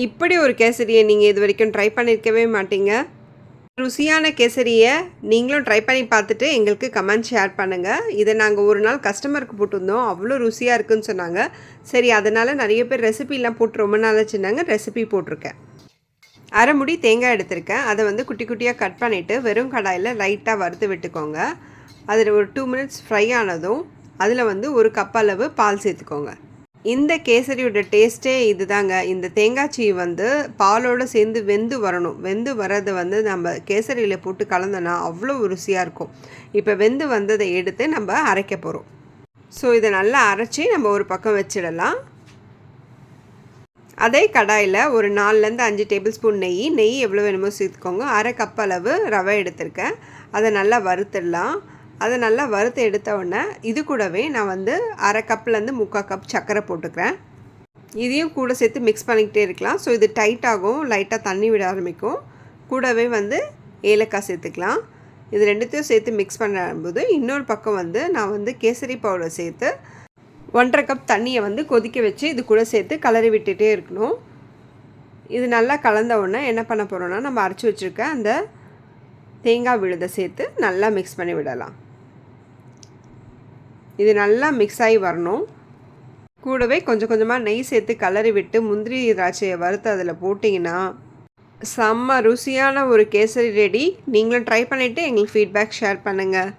இப்படி ஒரு கேசரியை நீங்கள் இது வரைக்கும் ட்ரை பண்ணியிருக்கவே மாட்டீங்க. ருசியான கேசரியை நீங்களும் ட்ரை பண்ணி பார்த்துட்டு எங்களுக்கு கமெண்ட் ஷேர் பண்ணுங்கள். இதை நாங்கள் ஒரு நாள் கஸ்டமருக்கு போட்டிருந்தோம். அவ்வளோ ருசியாக இருக்குதுன்னு சொன்னாங்க. சரி, அதனால் நிறைய பேர் ரெசிபிலாம் போட்டு ரொம்ப நாளாச்சுன்னாங்க. ரெசிபி போட்டிருக்கேன். அரை முடி தேங்காய் எடுத்திருக்கேன். அதை வந்து குட்டி குட்டியாக கட் பண்ணிவிட்டு வெறும் கடாயில் லைட்டாக வறுத்து விட்டுக்கோங்க. அதில் ஒரு 2 மினிட்ஸ் ஃப்ரை ஆனதும் அதில் வந்து ஒரு கப் அளவு பால் சேர்த்துக்கோங்க. இந்த கேசரியோட டேஸ்ட்டே இது தாங்க. இந்த தேங்காய் சீ வந்து பாலோடு சேர்ந்து வெந்து வரணும். வெந்து வரதை வந்து நம்ம கேசரியில் போட்டு கலந்தோன்னா அவ்வளோ ருசியாக இருக்கும். இப்போ வெந்து வந்ததை எடுத்து நம்ம அரைக்க போகிறோம். ஸோ இதை நல்லா அரைச்சி நம்ம ஒரு பக்கம் வச்சிடலாம். அதே கடாயில் ஒரு 4லேருந்து 5 டேபிள் ஸ்பூன் நெய் எவ்வளோ வேணுமோ சேர்த்துக்கோங்க. அரை கப் அளவு ரவை எடுத்திருக்கேன். அதை நல்லா வறுத்துடலாம். அதை நல்லா வறுத்து எடுத்த உடனே இது கூடவே நான் வந்து அரை கப்லேருந்து 3/4 கப் சர்க்கரை போட்டுக்கிறேன். இதையும் கூட சேர்த்து மிக்ஸ் பண்ணிக்கிட்டே இருக்கலாம். ஸோ இது டைட்டாகும், லைட்டாக தண்ணி விட ஆரம்பிக்கும். கூடவே வந்து ஏலக்காய் சேர்த்துக்கலாம். இது ரெண்டுத்தையும் சேர்த்து மிக்ஸ் பண்ணும்போது இன்னொரு பக்கம் வந்து நான் வந்து கேசரி பவுடர் சேர்த்து 1/2 கப் தண்ணியை வந்து கொதிக்க வச்சு இது கூட சேர்த்து கலரி விட்டுகிட்டே இருக்கணும். இது நல்லா கலந்த உடனே என்ன பண்ண போகிறோன்னா, நம்ம அரைச்சி வச்சுருக்க அந்த தேங்காய் விழுதை சேர்த்து நல்லா மிக்ஸ் பண்ணி விடலாம். இது நல்லா மிக்ஸ் ஆகி வரணும். கூடவே கொஞ்சம் கொஞ்சமாக நெய் சேர்த்து கலரி விட்டு முந்திரி திராட்சையை வறுத்து அதில் போட்டிங்கன்னா செம்ம ருசியான ஒரு கேசரி ரெடி. நீங்களும் ட்ரை பண்ணிவிட்டு எங்களுக்கு ஃபீட்பேக் ஷேர் பண்ணுங்கள்.